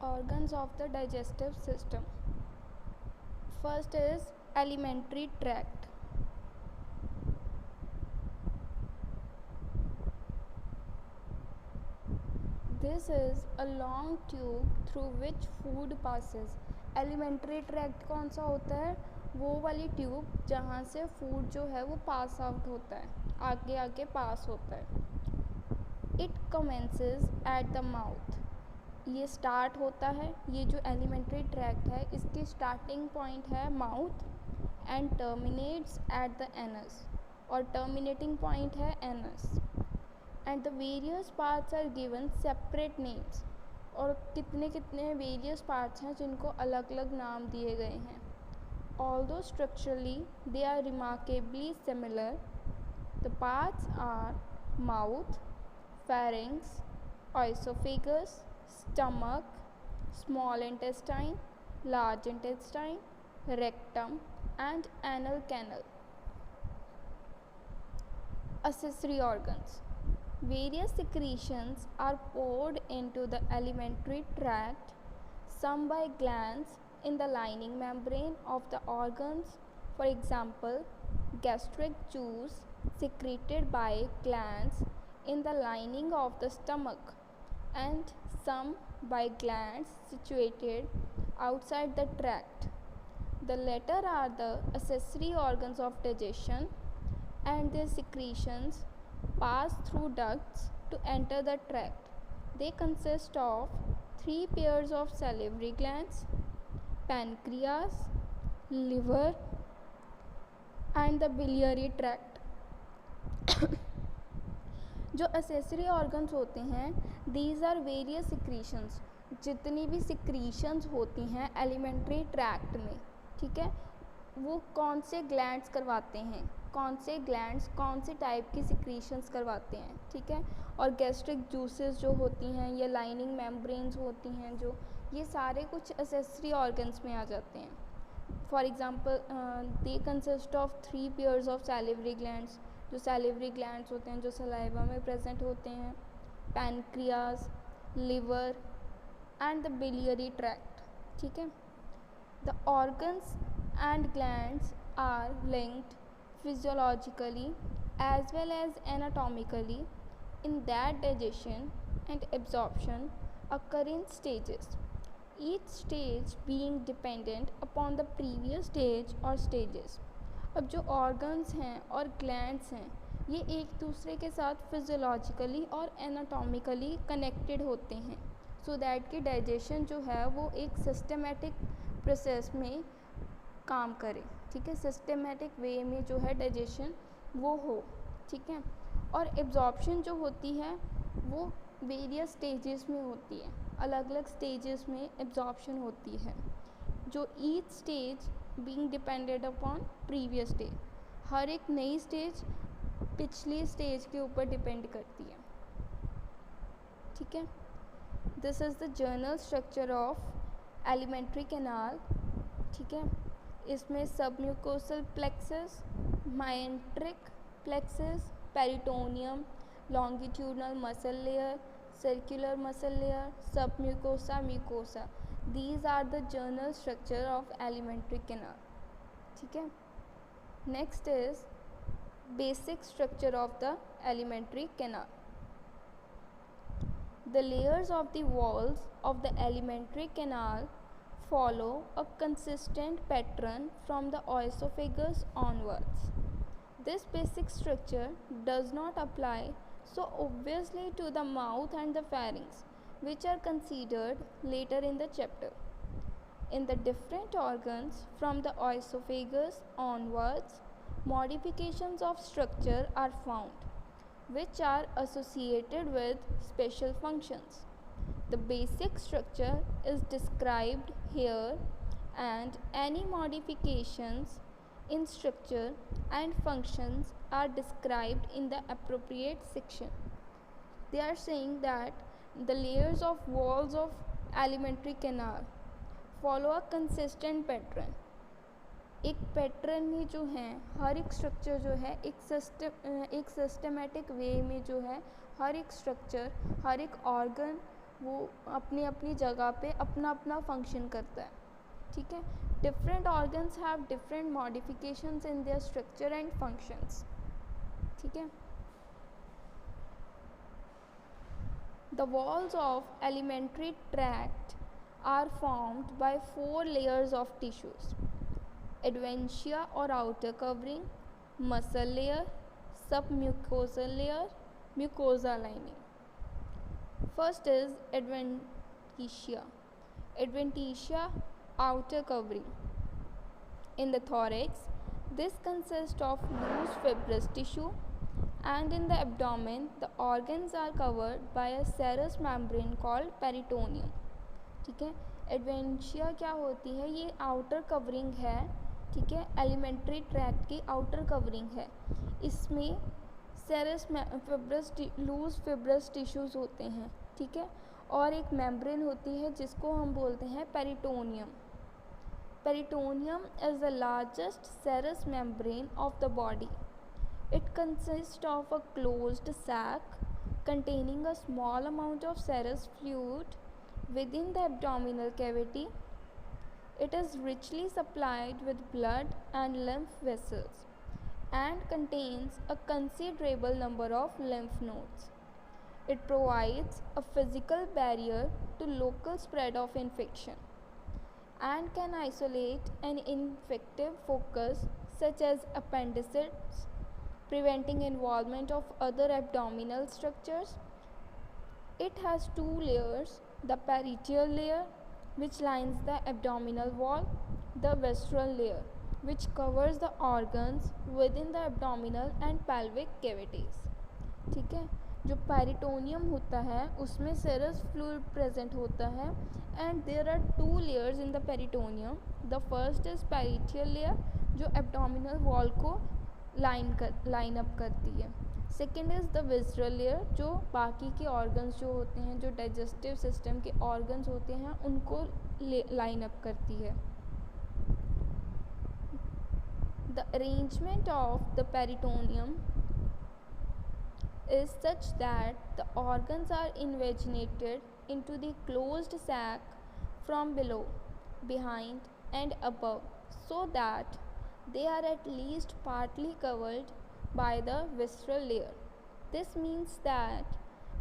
Organs of the digestive system. First is alimentary tract. This is a long tube through which food passes. Alimentary tract कौन सा होता है? वो वाली tube जहाँ से फूड जो है वो पास आउट होता है, आगे आगे पास होता है. It commences at the mouth. ये स्टार्ट होता है, ये जो एलिमेंट्री ट्रैक्ट है इसकी स्टार्टिंग पॉइंट है mouth and terminates at the anus, और टर्मिनेटिंग पॉइंट है anus. And the various parts are given separate names. और कितने कितने वेरियस पार्ट्स हैं जिनको अलग अलग नाम दिए गए हैं. Although structurally they are remarkably similar. The parts are mouth, pharynx, oesophagus, stomach, small intestine, large intestine, rectum and anal canal. Accessory organs. Various secretions are poured into the alimentary tract, some by glands in the lining membrane of the organs. For example, gastric juice secreted by glands in the lining of the stomach, and some by glands situated outside the tract. The latter are the accessory organs of digestion, and their secretions pass through ducts to enter the tract. They consist of 3 pairs of salivary glands, pancreas, liver and the biliary tract. जो accessory organs होते हैं, these are various secretions. जितनी भी secretions होती हैं elementary tract में, ठीक है, वो कौन से ग्लैंड्स करवाते हैं, कौन से ग्लैंड्स कौन से टाइप की सिक्रीशंस करवाते हैं, ठीक है. और गैस्ट्रिक जूसेस जो होती हैं, ये लाइनिंग मेम्ब्रेन्स होती हैं, जो ये सारे कुछ एसेसरी ऑर्गन्स में आ जाते हैं. For example they consist of 3 pairs of salivary glands. जो सैलिवरी ग्लैंड्स होते हैं जो सलाइवा में प्रेजेंट होते हैं, pancreas, liver and the biliary tract, ठीक है. The organs and glands are linked physiologically as well as anatomically in that digestion and absorption occur in stages, each stage being dependent upon the previous stage or stages. अब जो organs हैं और glands हैं ये एक दूसरे के साथ फिजियोलॉजिकली और एनाटॉमिकली कनेक्टेड होते हैं, सो दैट कि डाइजेशन जो है वो एक सिस्टमेटिक प्रोसेस में काम करे, ठीक है, सिस्टमेटिक वे में जो है डाइजेशन वो हो, ठीक है. और एब्जॉर्प्शन जो होती है वो वेरियस स्टेजेस में होती है, अलग अलग स्टेजेस में एब्जॉर्प्शन होती है, जो each stage being depended upon previous stage. हर एक नई स्टेज पिछली स्टेज के ऊपर डिपेंड करती है, ठीक है. This is the journal structure of alimentary canal, ठीक है. इसमें submucosal plexus, myenteric plexus, peritoneum, longitudinal muscle layer, circular muscle layer, submucosa, mucosa. These are the general structure of alimentary canal, ठीक है. Next is basic structure of the alimentary canal. The layers of the walls of the alimentary canal follow a consistent pattern from the oesophagus onwards. This basic structure does not apply so obviously to the mouth and the pharynx, which are considered later in the chapter. In the different organs from the oesophagus onwards, modifications of structure are found, which are associated with special functions. The basic structure is described here, and any modifications in structure and functions are described in the appropriate section. They are saying that the layers of walls of alimentary canal follow a consistent pattern. एक pattern में जो है हर एक structure जो है एक systematic way में जो है हर एक स्ट्रक्चर, हर एक ऑर्गन वो अपनी अपनी जगह पे अपना अपना फंक्शन करता है, ठीक है। Different organs have different modifications in their structure and functions, ठीक है। The walls of alimentary tract are formed by 4 layers of tissues: adventitia or outer covering, muscle layer, submucosal layer, mucosa lining. First is adventitia. Adventitia, outer covering. In the thorax, this consists of loose fibrous tissue, and in the abdomen the organs are covered by a serous membrane called peritoneum, ठीक है। Adventitia क्या होती है, ये outer covering है, ठीक है, elementary tract की आउटर कवरिंग है। इसमें सेरस फिब्रस लूज फिब्रस टिश्यूज़ होते हैं, ठीक है, और एक मेम्ब्रेन होती है जिसको हम बोलते हैं peritoneum. Peritoneum is the largest serous membrane of the body. It consists of a closed sac containing a small amount of serous fluid within the abdominal cavity. It is richly supplied with blood and lymph vessels and contains a considerable number of lymph nodes. It provides a physical barrier to local spread of infection and can isolate an infective focus such as appendicitis, preventing involvement of other abdominal structures. It has 2 layers: the parietal layer, which lines the abdominal wall, the visceral layer, which covers the organs within the abdominal and pelvic cavities, ठीक है। जो peritoneum होता है उसमें सेरस fluid present होता है, and there are 2 layers in the peritoneum. The first is parietal layer, जो abdominal wall को लाइन अप करती है। Second is the visceral layer, जो बाकी के ऑर्गन्स जो होते हैं, जो डाइजेस्टिव सिस्टम के ऑर्गन्स होते हैं, उनको लाइन अप करती है। The arrangement of the peritoneum is such that the organs are invaginated into the closed sac from below, behind and above, so that they are at least partly covered by the visceral layer. This means that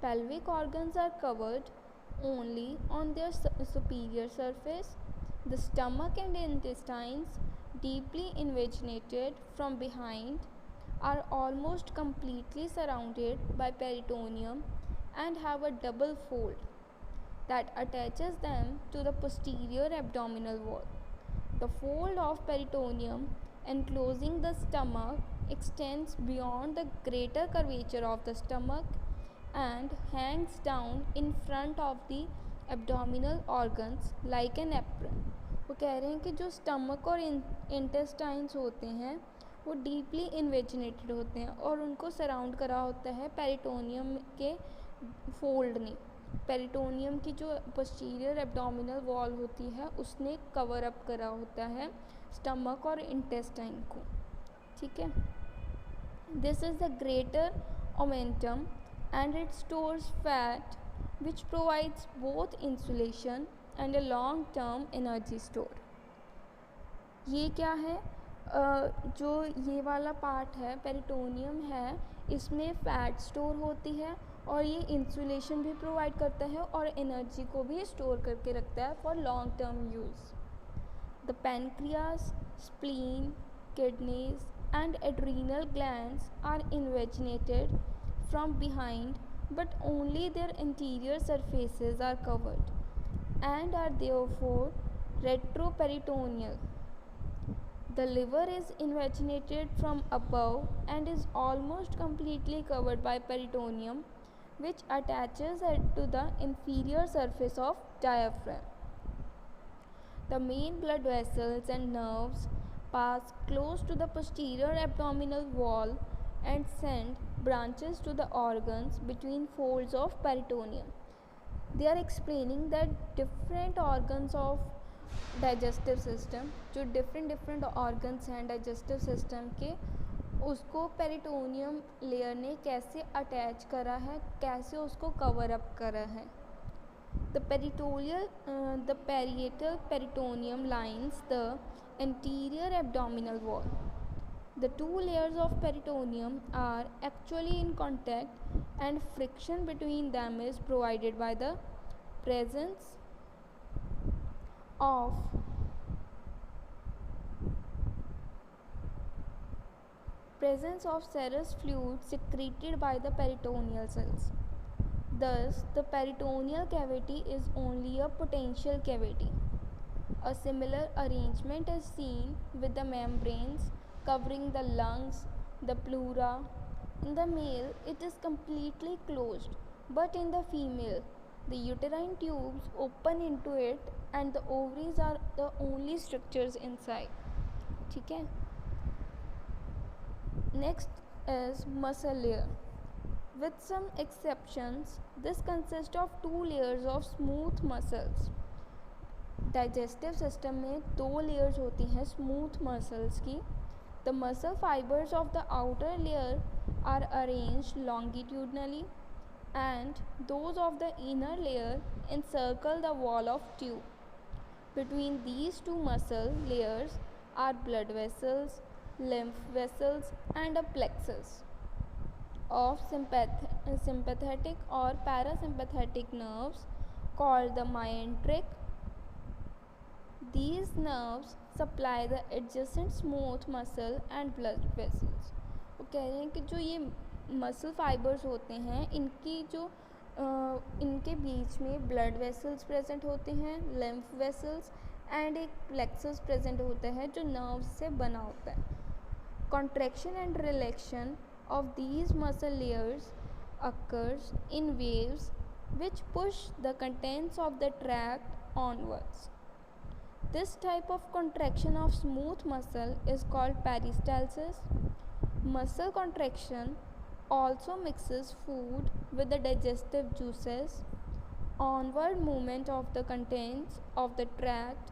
pelvic organs are covered only on their superior surface. The stomach and intestines, deeply invaginated from behind, are almost completely surrounded by peritoneum and have a double fold that attaches them to the posterior abdominal wall. The fold of peritoneum enclosing the stomach extends beyond the greater curvature of the stomach and hangs down in front of the abdominal organs like an apron. वो कह रहे हैं कि जो stomach और intestines होते हैं वो डीपली इन्वेजिनेटेड होते हैं और उनको सराउंड करा होता है पेरिटोनियम के फोल्ड ने। पेरिटोनियम की जो पोस्टीरियर एब्डोमिनल वॉल होती है उसने कवर अप करा होता है स्टमक और इंटेस्टाइन को, ठीक है। This is the greater omentum and it stores fat which provides both insulation and a long term energy store. ये क्या है, जो ये वाला पार्ट है पेरिटोनियम है, इसमें फैट स्टोर होती है और ये इंसुलेशन भी प्रोवाइड करता है और एनर्जी को भी स्टोर करके रखता है for long term use. The pancreas, spleen, kidneys and adrenal glands are invaginated from behind but only their interior surfaces are covered and are therefore retroperitoneal. The liver is invaginated from above and is almost completely covered by peritoneum, which attaches it to the inferior surface of diaphragm. The main blood vessels and nerves pass close to the posterior abdominal wall and send branches to the organs between folds of peritoneum. They are explaining that different organs of digestive system, जो different organs हैं digestive system के, उसको peritoneum layer ने कैसे attach करा है, कैसे उसको कवर अप करा है। The parietal peritoneum lines the anterior abdominal wall. The two layers of peritoneum are actually in contact, and friction between them is provided by the presence of serous fluid secreted by the peritoneal cells. Thus, the peritoneal cavity is only a potential cavity. A similar arrangement is seen with the membranes covering the lungs, the pleura. In the male, it is completely closed, but in the female, the uterine tubes open into it and the ovaries are the only structures inside. ठीक है? Next is muscle layer. With some exceptions, this consists of two layers of smooth muscles. Digestive system में दो layers होती हैं smooth muscles की. The muscle fibres of the outer layer are arranged longitudinally and those of the inner layer encircle the wall of tube. Between these two muscle layers are blood vessels, lymph vessels and a plexus of sympathetic or parasympathetic nerves called the myenteric. These nerves supply the adjacent smooth muscle and blood vessels. वो कह रहे हैं कि जो ये muscle fibres होते हैं इनके बीच में ब्लड वेसल्स प्रेजेंट होते हैं, लिम्फ वेसल्स एंड एक प्लेक्सस प्रेजेंट होता है जो नर्व्स से बना होता है. Contraction and रिलैक्शन of these muscle layers occurs in waves which push the contents of the tract onwards. This type of contraction of smooth muscle is called peristalsis. Muscle contraction also mixes food with the digestive juices. Onward movement of the contents of the tract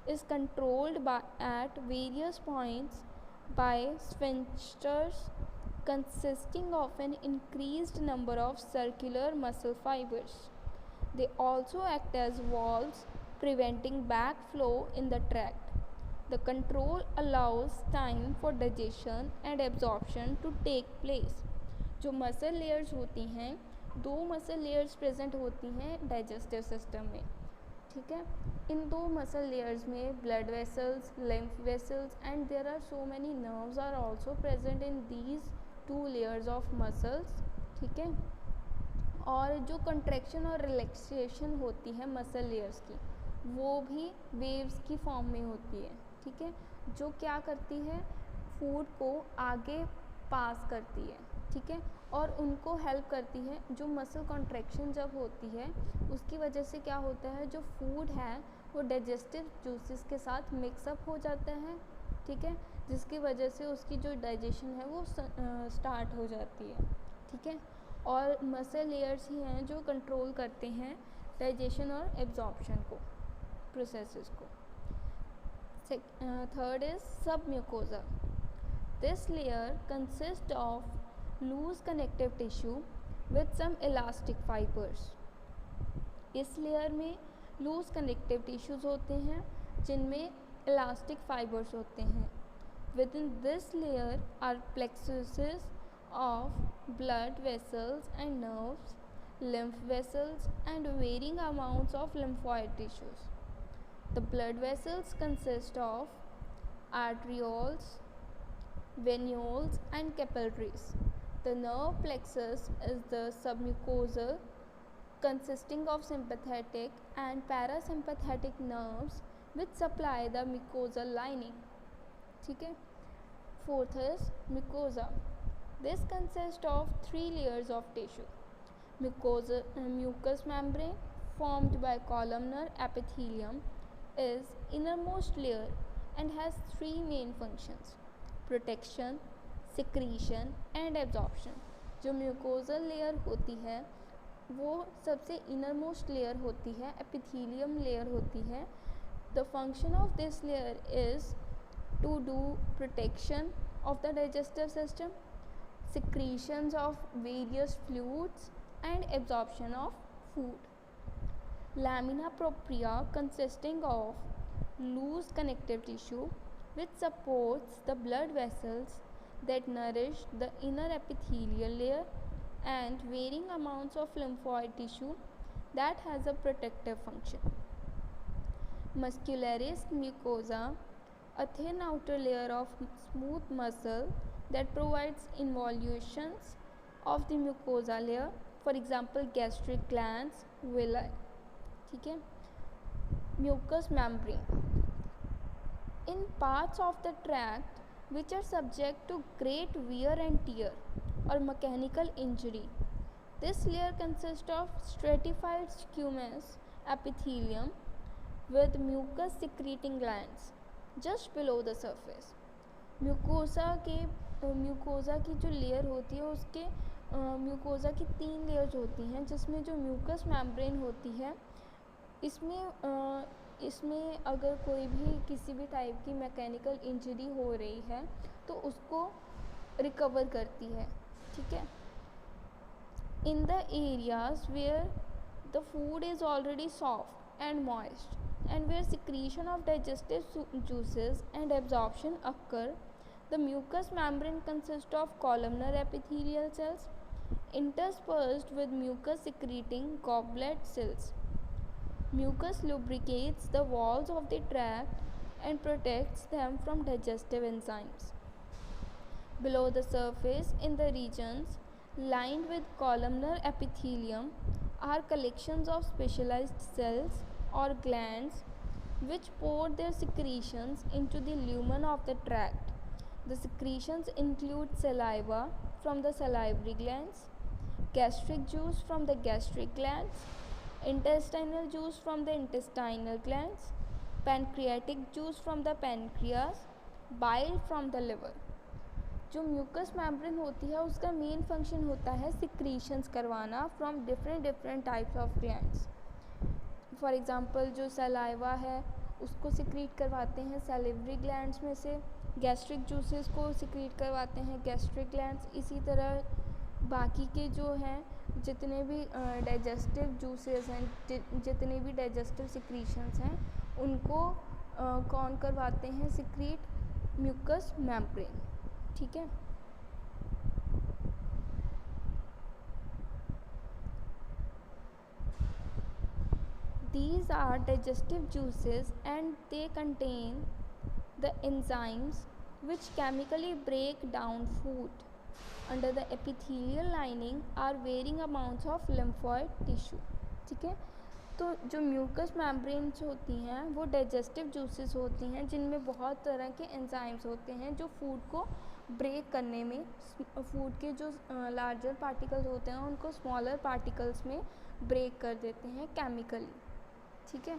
is controlled at various points by sphincters consisting of an increased number of circular muscle fibers. They also act as valves preventing backflow in the tract. The control allows time for digestion and absorption to take place. जो muscle layers होती हैं, दो muscle layers present होती हैं digestive system में. ठीक है, इन दो मसल लेयर्स में blood vessels, lymph vessels and there are so many nerves are also present in these two layers of muscles. ठीक है, और जो कंट्रैक्शन और रिलैक्सेशन होती है मसल लेयर्स की वो भी वेव्स की फॉर्म में होती है. ठीक है, जो क्या करती है फूड को आगे पास करती है. ठीक है, और उनको हेल्प करती है. जो मसल कॉन्ट्रैक्शन जब होती है उसकी वजह से क्या होता है, जो फूड है वो डाइजेस्टिव जूसेस के साथ मिक्सअप हो जाता है. ठीक है, जिसकी वजह से उसकी जो डाइजेशन है वो स्टार्ट हो जाती है. ठीक है, और मसल लेयर्स ही हैं जो कंट्रोल करते हैं डाइजेशन और एब्जॉर्प्शन को, प्रोसेसेस को. Third is submucosa. This layer consist of loose connective tissue with some elastic fibres. इस लेयर में लूज कनेक्टिव टिश्यूज़ होते हैं जिनमें इलास्टिक फाइबर्स होते हैं. Within this layer are plexuses of blood vessels and nerves, lymph vessels and varying amounts of lymphoid tissues. The blood vessels consist of arterioles, venules and capillaries. The nerve plexus is the submucosal consisting of sympathetic and parasympathetic nerves which supply the mucosal lining. ठीक है. Fourth is mucosa. This consists of three layers of tissue. Mucous membrane formed by columnar epithelium is innermost layer and has three main functions: protection, secretion and absorption. जो mucosal layer होती है वो सबसे innermost layer होती है, epithelium layer होती है. The function of this layer is to do protection of the digestive system, secretions of various fluids and absorption of food. lamina propria consisting of loose connective tissue which supports the blood vessels that nourish the inner epithelial layer, and varying amounts of lymphoid tissue that has a protective function. Muscularis mucosa, a thin outer layer of smooth muscle that provides involutions of the mucosa layer, for example gastric glands, villi. ठीक है. Mucous membrane, in parts of the tract which are subject to great wear and tear or mechanical injury. This layer consists of stratified squamous epithelium with mucus secreting glands just below the surface. Mucosa की जो layer होती है उसके mucosa की 3 layers होती हैं, जिसमें जो म्यूकस मेम्ब्रेन होती है इसमें अगर कोई भी किसी भी टाइप की मैकेनिकल इंजरी हो रही है तो उसको रिकवर करती है. ठीक है. In the areas where the food is already soft and moist and where secretion of digestive juices and absorption occur, the mucous membrane consists of columnar epithelial cells interspersed with mucus secreting goblet cells. Mucus lubricates the walls of the tract and protects them from digestive enzymes. Below the surface, in the regions lined with columnar epithelium, are collections of specialized cells or glands which pour their secretions into the lumen of the tract. The secretions include saliva from the salivary glands, gastric juice from the gastric glands, intestinal juice from the intestinal glands, pancreatic juice from the pancreas, bile from the liver. जो mucus membrane होती है उसका main function होता है secretions करवाना from different types of glands. For example जो saliva है उसको सिक्रीट करवाते हैं सैलिवरी ग्लैंड्स में से, गैस्ट्रिक जूसेस को सिक्रीट करवाते हैं गैस्ट्रिक ग्लैंड्स. इसी तरह बाकी के जो हैं जितने भी डाइजेस्टिव जूसेस हैं, जितने भी डाइजेस्टिव सिक्रीशंस हैं उनको कौन करवाते हैं सिक्रीट, म्यूकस मेम्ब्रेन. ठीक है. These are digestive juices and they contain the enzymes which chemically break down food. Under the epithelial lining are varying amounts of lymphoid tissue. ठीक है. तो जो म्यूकस मेम्ब्रेन्स होती हैं वो डाइजेस्टिव जूसेस होती हैं जिनमें बहुत तरह के एंजाइम्स होते हैं जो फूड को ब्रेक करने में, फूड के जो लार्जर पार्टिकल्स होते हैं उनको स्मॉलर पार्टिकल्स में ब्रेक कर देते हैं केमिकली. ठीक है.